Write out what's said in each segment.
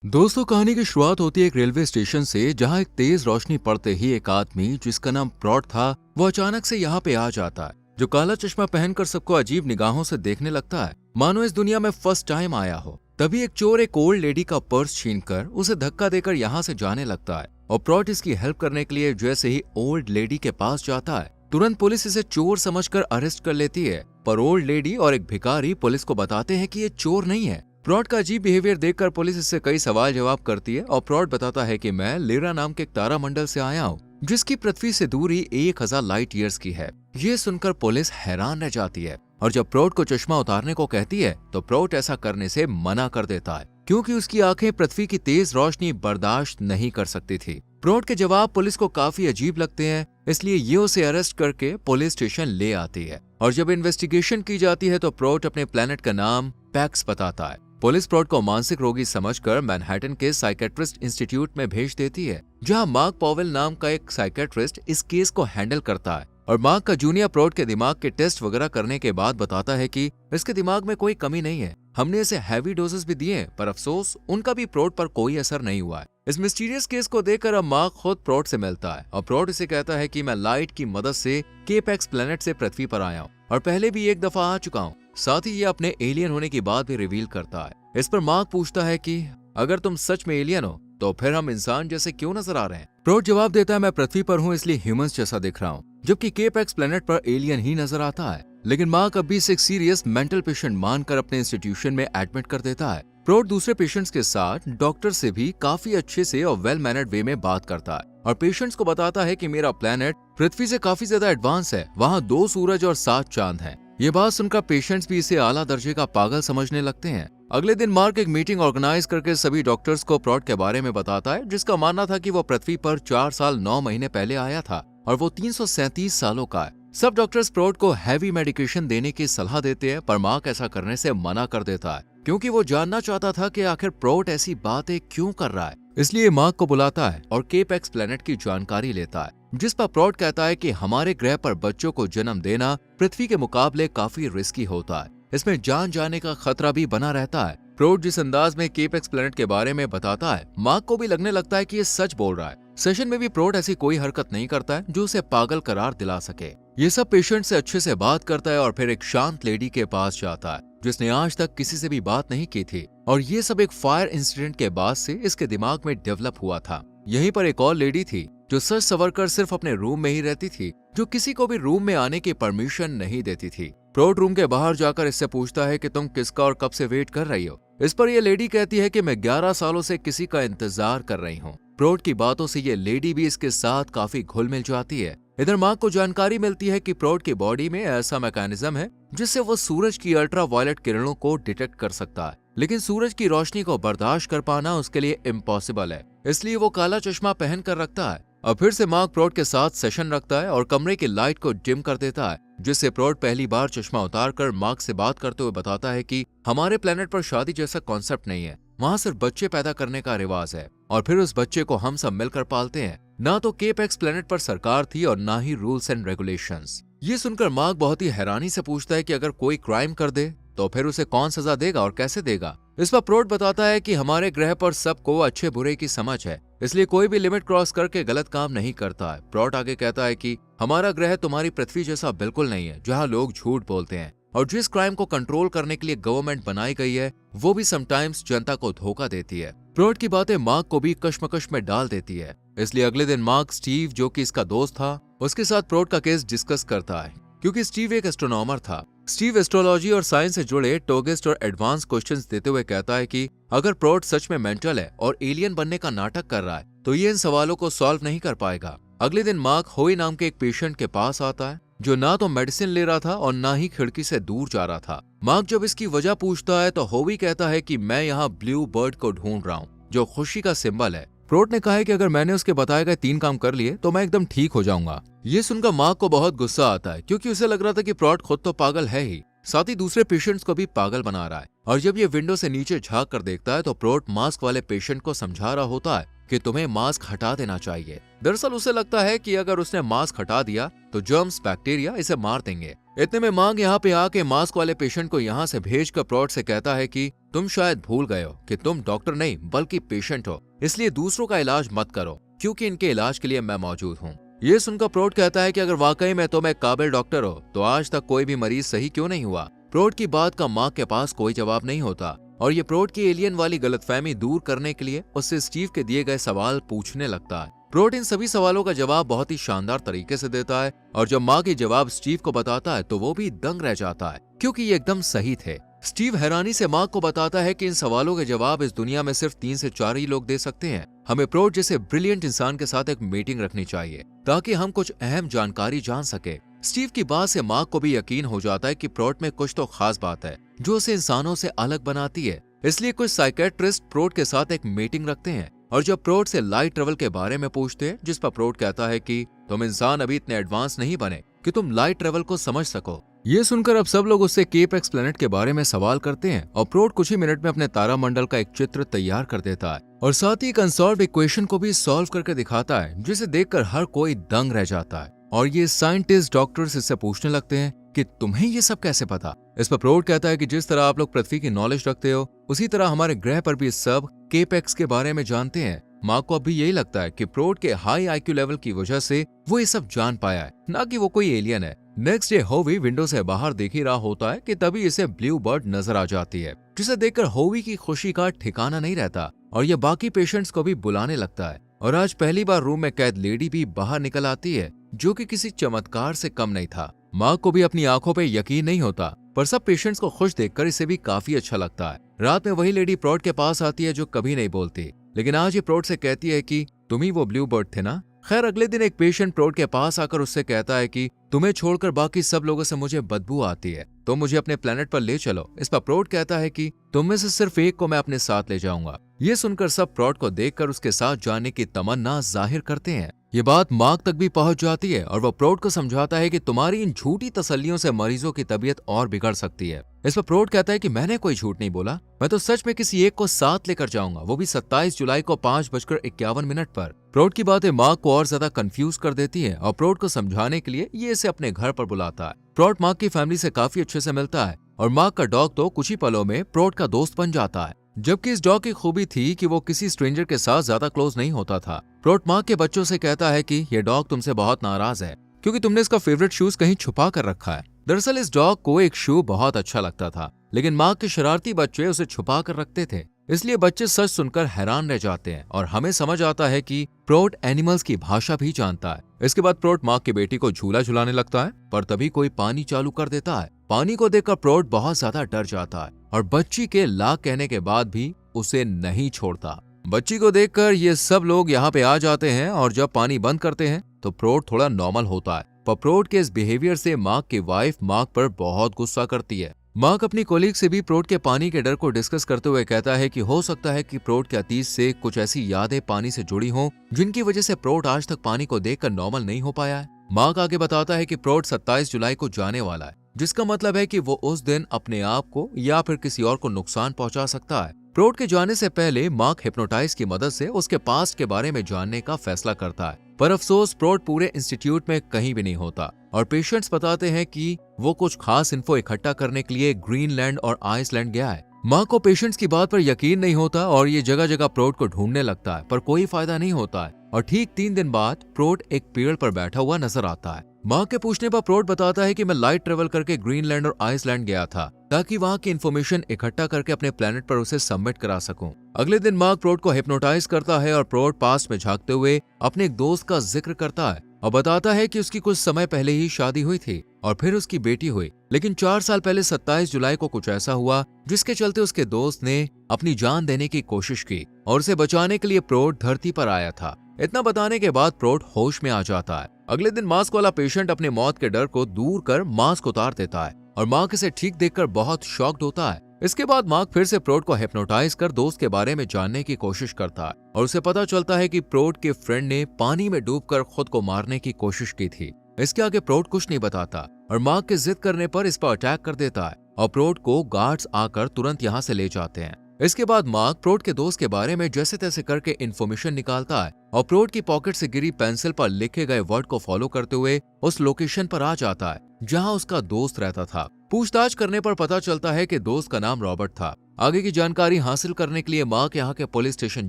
दोस्तों, कहानी की शुरुआत होती है एक रेलवे स्टेशन से, जहां एक तेज रोशनी पड़ते ही एक आदमी जिसका नाम प्रॉट था, वो अचानक से यहाँ पे आ जाता है। जो काला चश्मा पहनकर सबको अजीब निगाहों से देखने लगता है, मानो इस दुनिया में फर्स्ट टाइम आया हो। तभी एक चोर एक ओल्ड लेडी का पर्स छीनकर उसे धक्का देकर यहाँ से जाने लगता है और प्रॉट इसकी हेल्प करने के लिए जैसे ही ओल्ड लेडी के पास जाता है, तुरंत पुलिस इसे चोर समझकर अरेस्ट कर लेती है। पर ओल्ड लेडी और एक भिखारी पुलिस को बताते हैं कि ये चोर नहीं है। प्रॉट का अजीब बिहेवियर देखकर पुलिस इससे कई सवाल जवाब करती है और प्रॉट बताता है कि मैं लेरा नाम के एक तारामंडल से आया हूँ, जिसकी पृथ्वी से दूरी 1000 लाइट ईयर्स की है। ये सुनकर पुलिस हैरान रह जाती है और जब प्रॉट को चश्मा उतारने को कहती है तो प्रॉट ऐसा करने से मना कर देता है, क्योंकि उसकी आंखें पृथ्वी की तेज रोशनी बर्दाश्त नहीं कर सकती थी। प्रॉट के जवाब पुलिस को काफी अजीब लगते हैं, इसलिए ये उसे अरेस्ट करके पुलिस स्टेशन ले आती है। और जब इन्वेस्टिगेशन की जाती है तो प्रॉट अपने प्लेनेट का नाम पैक्स बताता है। पुलिस प्रॉट को मानसिक रोगी समझकर मैनहट्टन के साइकेट्रिस्ट इंस्टीट्यूट में भेज देती है, जहां मार्क पॉवेल नाम का एक साइकेट्रिस्ट इस केस को हैंडल करता है। और मार्क का जूनियर प्रॉट के दिमाग के टेस्ट वगैरह करने के बाद बताता है कि इसके दिमाग में कोई कमी नहीं है। हमने इसे हैवी डोजेस भी दिए, पर अफसोस उनका भी प्रॉट पर कोई असर नहीं हुआ है। इस मिस्टीरियस केस को देखकर अब मार्क खुद प्रॉट से मिलता है और प्रॉट इसे कहता है कि मैं लाइट की मदद से केपेक्स प्लेनेट से पृथ्वी पर आया हूँ और पहले भी एक दफा आ चुका हूँ। साथ ही ये अपने एलियन होने की बात भी रिवील करता है। इस पर मार्क पूछता है कि अगर तुम सच में एलियन हो तो फिर हम इंसान जैसे क्यों नजर आ रहे हैं। प्रॉट जवाब देता है, मैं पृथ्वी पर हूँ इसलिए ह्यूमंस जैसा दिख रहा हूँ, जबकि केपेक्स प्लेनेट पर एलियन ही नजर आता है। लेकिन मार्क अभी से एक सीरियस मेंटल पेशेंट मानकर अपने इंस्टीट्यूशन में एडमिट कर देता है। प्रॉट दूसरे पेशेंट्स के साथ डॉक्टर से भी काफी अच्छे से और वेल मैनर्ड वे में बात करता है और पेशेंट्स को बताता है कि मेरा प्लेनेट पृथ्वी से काफी ज्यादा एडवांस है, वहाँ 2 सूरज और 7 चांद हैं। ये बात सुनकर पेशेंट्स भी इसे आला दर्जे का पागल समझने लगते हैं। अगले दिन मार्क एक मीटिंग ऑर्गेनाइज करके सभी डॉक्टर्स को प्रॉट के बारे में बताता है, जिसका मानना था कि वो पृथ्वी पर 4 साल 9 महीने पहले आया था और वो 337 सालों का है। सब डॉक्टर्स प्रॉट को हैवी मेडिकेशन देने की सलाह देते हैं, पर मार्क ऐसा करने से मना कर देता है, क्योंकि वो जानना चाहता था कि आखिर प्रॉट ऐसी बातें क्यों कर रहा है। इसलिए मार्क को बुलाता है और केपेक्स प्लेनेट की जानकारी लेता है, जिस पर प्रॉट कहता है कि हमारे ग्रह पर बच्चों को जन्म देना पृथ्वी के मुकाबले काफी रिस्की होता है, इसमें जान जाने का खतरा भी बना रहता है। प्रॉट जिस अंदाज में केपेक्स प्लेनेट के बारे में बताता है, मार्क को भी लगने लगता है कि ये सच बोल रहा है। सेशन में भी प्रॉट ऐसी कोई हरकत नहीं करता है जो उसे पागल करार दिला सके। ये सब पेशेंट से अच्छे से बात करता है और फिर एक शांत लेडी के पास जाता है, जिसने आज तक किसी से भी बात नहीं की थी, और ये सब एक फायर इंसिडेंट के बाद से इसके दिमाग में डेवलप हुआ था। यहीं पर एक और लेडी थी जो सच सवर कर सिर्फ अपने रूम में ही रहती थी, जो किसी को भी रूम में आने की परमिशन नहीं देती थी। प्रॉट रूम के बाहर जाकर इससे पूछता है कि तुम किसका और कब से वेट कर रही हो। इस पर यह लेडी कहती है कि मैं 11 सालों से किसी का इंतजार कर रही हूँ। प्रॉट की बातों से ये लेडी भी इसके साथ काफी घुल मिल जाती है। इधर मार्क को जानकारी मिलती है कि प्रॉट की बॉडी में ऐसा मैकेनिज्म है जिससे वो सूरज की अल्ट्रा वायलेट किरणों को डिटेक्ट कर सकता है, लेकिन सूरज की रोशनी को बर्दाश्त कर पाना उसके लिए इम्पॉसिबल है। इसलिए वो काला चश्मा पहन कर रखता है और फिर से मार्क प्रॉट के साथ सेशन रखता है और कमरे की लाइट को डिम कर देता है, जिससे प्रॉट पहली बार चश्मा उतारकर मार्क से बात करते हुए बताता है कि हमारे प्लेनेट पर शादी जैसा कॉन्सेप्ट नहीं है, वहाँ सिर्फ बच्चे पैदा करने का रिवाज है और फिर उस बच्चे को हम सब मिलकर पालते हैं। ना तो केपेक्स प्लेनेट पर सरकार थी और ना ही रूल्स एंड रेगुलेशंस। ये सुनकर मार्क बहुत ही हैरानी से पूछता है कि अगर कोई क्राइम कर दे तो फिर उसे कौन सजा देगा और कैसे देगा। इस पर प्रॉट बताता है कि हमारे ग्रह पर सबको अच्छे बुरे की समझ है, इसलिए कोई भी लिमिट क्रॉस करके गलत काम नहीं करता है। प्रॉट आगे कहता है कि हमारा ग्रह तुम्हारी पृथ्वी जैसा बिल्कुल नहीं है, जहाँ लोग झूठ बोलते हैं, और जिस क्राइम को कंट्रोल करने के लिए गवर्नमेंट बनाई गई है वो भी समटाइम्स जनता को धोखा देती है। प्रॉट की बातें मार्क को भी कश्मकश में डाल देती है, इसलिए अगले दिन मार्क स्टीव, जो कि इसका दोस्त था, उसके साथ प्रॉट का केस डिस्कस करता है, क्योंकि स्टीव एक एस्ट्रोनॉमर था। स्टीव एस्ट्रोलॉजी और साइंस से जुड़े टोगेस्ट और एडवांस क्वेश्चंस देते हुए कहता है कि अगर प्रॉट सच में मेंटल है और एलियन बनने का नाटक कर रहा है तो ये इन सवालों को सॉल्व नहीं कर पाएगा। अगले दिन मार्क होई नाम के एक पेशेंट के पास आता है, जो ना तो मेडिसिन ले रहा था और ना ही खिड़की से दूर जा रहा था। मार्क जब इसकी वजह पूछता है तो होवी कहता है कि मैं यहाँ ब्लू बर्ड को ढूंढ रहा हूँ, जो खुशी का सिंबल है। प्रॉट ने कहा है कि अगर मैंने उसके बताए गए 3 काम कर लिए तो मैं एकदम ठीक हो जाऊंगा। ये सुनकर मार्क को बहुत गुस्सा आता है, क्योंकि उसे लग रहा था कि प्रॉट खुद तो पागल है ही, साथ ही दूसरे पेशेंट्स को भी पागल बना रहा है। और जब ये विंडो से नीचे झांक कर देखता है तो प्रॉट मास्क वाले पेशेंट को समझा रहा होता है कि तुम्हें मास्क हटा देना चाहिए। दरअसल उसे लगता है कि अगर उसने मास्क हटा दिया तो जर्म्स, बैक्टीरिया इसे मार देंगे। इतने में मार्क यहाँ पे आके मास्क वाले पेशेंट को यहाँ से भेजकर प्रॉट से कहता है कि तुम शायद भूल गए हो कि तुम डॉक्टर नहीं बल्कि पेशेंट हो, इसलिए दूसरों का इलाज मत करो क्योंकि इनके इलाज के लिए मैं मौजूद हूँ। ये सुनकर प्रॉट कहता है कि अगर वाकई में तुम एक काबिल डॉक्टर हो तो आज तक कोई भी मरीज सही क्यों नहीं हुआ। प्रॉट की बात का मार्क के पास कोई जवाब नहीं होता और ये प्रॉट की एलियन वाली गलतफहमी दूर करने के लिए उससे स्टीव के दिए गए सवाल पूछने लगता है। प्रॉट इन सभी सवालों का जवाब बहुत ही शानदार तरीके से देता है और जब मार्क ये जवाब स्टीव को बताता है तो वो भी दंग रह जाता है क्योंकि ये एकदम सही थे। स्टीव हैरानी से मार्क को बताता है कि इन सवालों के जवाब इस दुनिया में सिर्फ 3 से 4 ही लोग दे सकते हैं। हमें प्रॉट जैसे ब्रिलियंट इंसान के साथ एक मीटिंग रखनी चाहिए ताकि हम कुछ अहम जानकारी जान सके। स्टीव की बात से मार्क को भी यकीन हो जाता है कि प्रॉट में कुछ तो खास बात है जो उसे इंसानों से अलग बनाती है। इसलिए कुछ साइकेट्रिस्ट प्रॉट के साथ एक मीटिंग रखते हैं और जब प्रॉट से लाइट ट्रेवल के बारे में पूछते हैं, जिस पर प्रॉट कहता है कि तुम इंसान अभी इतने एडवांस नहीं बने कि तुम लाइट ट्रेवल को समझ सको। ये सुनकर अब सब लोग उससे केप एक्स प्लैनेट के बारे में सवाल करते हैं और प्रॉट कुछ ही मिनट में अपने तारामंडल का एक चित्र तैयार कर देता है और साथ ही एक अनसॉल्व्ड इक्वेशन को भी सॉल्व करके दिखाता है जिसे देखकर हर कोई दंग रह जाता है। और ये साइंटिस्ट डॉक्टर्स इससे पूछने लगते हैं कि तुम्हें ये सब कैसे पता। इस पर प्रॉट कहता है कि जिस तरह आप लोग पृथ्वी की नॉलेज रखते हो उसी तरह हमारे ग्रह पर भी सब केप एक्स के बारे में जानते हैं। मार्क को अब भी यही लगता है कि प्रॉट के हाई आईक्यू लेवल की वजह से वो ये सब जान पाया है, ना कि वो कोई एलियन है। नेक्स्ट डे होवी विंडो से बाहर देख ही रहा होता है कि तभी इसे ब्लू बर्ड नजर आ जाती है जिसे देखकर होवी की खुशी का ठिकाना नहीं रहता और ये बाकी पेशेंट्स को भी बुलाने लगता है। और आज पहली बार रूम में कैद लेडी भी बाहर निकल आती है जो कि किसी चमत्कार से कम नहीं था। मार्क को भी अपनी आंखों पे यकीन नहीं होता पर सब पेशेंट्स को खुश देखकर इसे भी काफी अच्छा लगता है। रात में वही लेडी प्रॉट के पास आती है जो कभी नहीं बोलती, लेकिन आज ये प्रॉट से कहती है कि तुम ही वो ब्लू बर्ड थे ना। खैर अगले दिन एक पेशेंट प्रॉट के पास आकर उससे कहता है कि तुम्हें छोड़कर बाकी सब लोगों से मुझे बदबू आती है, तो मुझे अपने प्लेनेट पर ले चलो। इस पर प्रॉट कहता है कि तुम में से सिर्फ एक को मैं अपने साथ ले जाऊंगा। ये सुनकर सब प्रॉट को देखकर उसके साथ जाने की तमन्ना जाहिर करते हैं। ये बात मार्क तक भी पहुंच जाती है और वह प्रॉट को समझाता है कि तुम्हारी इन झूठी तसल्लियों से मरीजों की तबीयत और बिगड़ सकती है। इस पर प्रॉट कहता है कि मैंने कोई झूठ नहीं बोला, मैं तो सच में किसी एक को साथ लेकर जाऊंगा, वो भी 27 जुलाई को 5:51 पर। प्रॉट की बातें मार्क को और ज्यादा कंफ्यूज कर देती है और प्रॉट को समझाने के लिए ये इसे अपने घर पर बुलाता है। प्रॉट मार्क की फैमिली से काफी अच्छे से मिलता है और मार्क का डॉग तो कुछ ही पलों में प्रॉट का दोस्त बन जाता है। जबकि इस डॉग की खूबी थी कि वो किसी स्ट्रेंजर के साथ ज्यादा क्लोज नहीं होता था। प्रॉट मार्क के बच्चों से कहता है कि ये डॉग तुमसे बहुत नाराज है क्योंकि तुमने इसका फेवरेट शूज कहीं छुपा कर रखा है। दरअसल इस डॉग को एक शू बहुत अच्छा लगता था, लेकिन मार्क के शरारती बच्चे उसे छुपा कर रखते थे, इसलिए बच्चे सच सुनकर हैरान रह जाते हैं और हमें समझ आता है कि प्रॉट एनिमल्स की भाषा भी जानता है। इसके बाद प्रॉट मार्क की बेटी को झूला झुलाने लगता है पर तभी कोई पानी चालू कर देता है। पानी को देखकर प्रॉट बहुत ज्यादा डर जाता है और बच्ची के ला कहने के बाद भी उसे नहीं छोड़ता। बच्ची को देखकर ये सब लोग यहाँ पे आ जाते हैं और जब पानी बंद करते हैं तो प्रॉट थोड़ा नॉर्मल होता है, पर प्रॉट के इस बिहेवियर से मार्क की वाइफ मार्क पर बहुत गुस्सा करती है। मार्क अपनी कोलीग से भी प्रॉट के पानी के डर को डिस्कस करते हुए कहता है कि हो सकता है कि प्रॉट के अतीत से कुछ ऐसी यादें पानी से जुड़ी हों जिनकी वजह से प्रॉट आज तक पानी को देखकर नॉर्मल नहीं हो पाया है। मार्क आगे बताता है कि प्रॉट 27 जुलाई को जाने वाला है, जिसका मतलब है कि वो उस दिन अपने आप को या फिर किसी और को नुकसान पहुंचा सकता है। प्रॉट के जाने से पहले मार्क हिप्नोटाइज की मदद से उसके पास्ट के बारे में जानने का फैसला करता है, पर अफसोस प्रॉट पूरे इंस्टीट्यूट में कहीं भी नहीं होता और पेशेंट्स बताते हैं कि वो कुछ खास इन्फो इकट्ठा करने के लिए ग्रीनलैंड और आइसलैंड गया है। मार्क को पेशेंट्स की बात पर यकीन नहीं होता और ये जगह जगह प्रॉट को ढूंढने लगता है, पर कोई फायदा नहीं होता है और ठीक 3 दिन बाद प्रॉट एक पेड़ पर बैठा हुआ नजर आता है। मार्क के पूछने पर प्रॉट बताता है कि मैं लाइट ट्रेवल करके ग्रीनलैंड और आइसलैंड गया था ताकि वहां की इन्फॉर्मेशन इकट्ठा करके अपने प्लेनेट पर उसे सबमिट करा सकूं। अगले दिन मार्क प्रॉट को हिप्नोटाइज करता है और प्रॉट पास्ट में झांकते हुए अपने एक दोस्त का जिक्र करता है और बताता है कि उसकी कुछ समय पहले ही शादी हुई थी और फिर उसकी बेटी हुई, लेकिन 4 साल पहले 27 जुलाई को कुछ ऐसा हुआ जिसके चलते उसके दोस्त ने अपनी जान देने की कोशिश की और उसे बचाने के लिए प्रॉट धरती पर आया था। इतना बताने के बाद प्रॉट होश में आ जाता है। अगले दिन मास्क वाला पेशेंट अपने मौत के डर को दूर कर मास्क उतार देता है और मार्क इसे ठीक देखकर बहुत शॉक्ड होता है। इसके बाद मार्क फिर से प्रॉट को हिप्नोटाइज कर दोस्त के बारे में जानने की कोशिश करता है और उसे पता चलता है कि प्रॉट के फ्रेंड ने पानी में डूबकर खुद को मारने की कोशिश की थी। इसके आगे प्रॉट कुछ नहीं बताता और मार्क के जिद करने पर इस पर अटैक कर देता है और प्रॉट को गार्ड्स आकर तुरंत यहाँ से ले जाते हैं। इसके बाद मार्क प्रॉट के दोस्त के बारे में जैसे तैसे करके इन्फॉर्मेशन निकालता है और प्रॉट की पॉकेट से गिरी पेंसिल पर लिखे गए वर्ड को फॉलो करते हुए उस लोकेशन पर आ जाता है जहां उसका दोस्त रहता था। पूछताछ करने पर पता चलता है कि दोस्त का नाम रॉबर्ट था। आगे की जानकारी हासिल करने के लिए मार्क यहाँ के पुलिस स्टेशन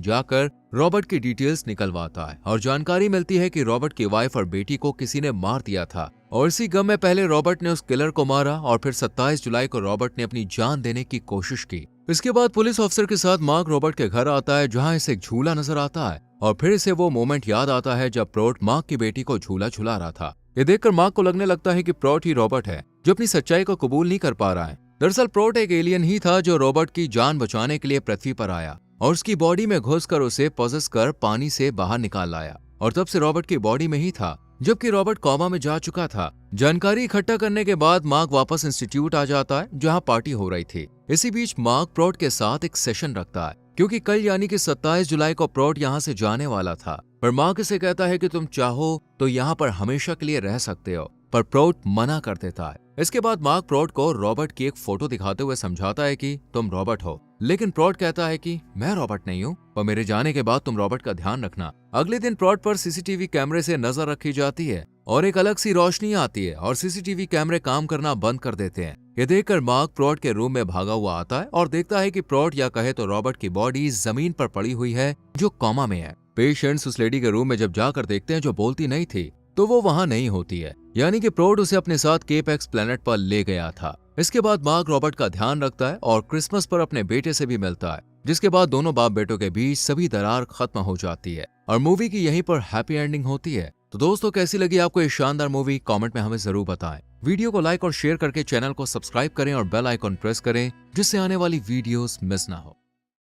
जाकर रॉबर्ट की डिटेल्स निकलवाता है और जानकारी मिलती है कि रॉबर्ट की वाइफ और बेटी को किसी ने मार दिया था और इसी गम में पहले रॉबर्ट ने उस किलर को मारा और फिर 27 जुलाई को रॉबर्ट ने अपनी जान देने की कोशिश की। इसके बाद पुलिस ऑफिसर के साथ मार्क रॉबर्ट के घर आता है जहाँ इसे एक झूला नजर आता है और फिर इसे वो मोमेंट याद आता है जब प्रोट मार्क की बेटी को झूला झुला रहा था। ये देखकर मार्क को लगने लगता है कि प्रोट ही रॉबर्ट है जो अपनी सच्चाई को कबूल नहीं कर पा रहा है। दरअसल प्रोट एक एलियन ही था जो रॉबर्ट की जान बचाने के लिए पृथ्वी पर आया और उसकी बॉडी में घुसकर उसे पॉसेस कर पानी से बाहर निकाल लाया और तब से रॉबर्ट की बॉडी में ही था जबकि रॉबर्ट कोमा में जा चुका था। जानकारी इकट्ठा करने के बाद मार्क वापस इंस्टीट्यूट आ जाता है जहां पार्टी हो रही थी। इसी बीच मार्क प्रोट के साथ एक सेशन रखता है क्योंकि कल यानी कि 27 जुलाई को प्रोट यहाँ से जाने वाला था, पर मार्क इसे कहता है कि तुम चाहो तो यहाँ पर हमेशा के लिए रह सकते हो, पर प्रोट मना कर देता है। इसके बाद मार्क प्रोट को रॉबर्ट की एक फोटो दिखाते हुए समझाता है कि तुम रॉबर्ट हो, लेकिन प्रोट कहता है कि मैं रॉबर्ट नहीं हूँ, पर मेरे जाने के बाद तुम रॉबर्ट का ध्यान रखना। अगले दिन प्रोट पर सीसीटीवी कैमरे से नजर रखी जाती है और एक अलग सी रोशनी आती है और सीसीटीवी कैमरे काम करना बंद कर देते हैं। ये देखकर मार्क प्रोट के रूम में भागा हुआ आता है और देखता है कि प्रोट या कहे तो रॉबर्ट की बॉडी जमीन पर पड़ी हुई है जो कोमा में है। पेशेंट्स उस लेडी के रूम में जब जाकर देखते हैं जो बोलती नहीं थी तो वो वहां नहीं होती है, यानी कि प्रोट उसे अपने साथ केप एक्स प्लेनेट पर ले गया था। इसके बाद मार्क रॉबर्ट का ध्यान रखता है और क्रिसमस पर अपने बेटे से भी मिलता है, जिसके बाद दोनों बाप बेटों के बीच सभी दरार खत्म हो जाती है और मूवी की यहीं पर हैप्पी एंडिंग होती है। तो दोस्तों कैसी लगी आपको ये शानदार मूवी, कमेंट में हमें जरूर बताएं। वीडियो को लाइक और शेयर करके चैनल को सब्सक्राइब करें और बेल आइकॉन प्रेस करें जिससे आने वाली वीडियोस मिस ना हो।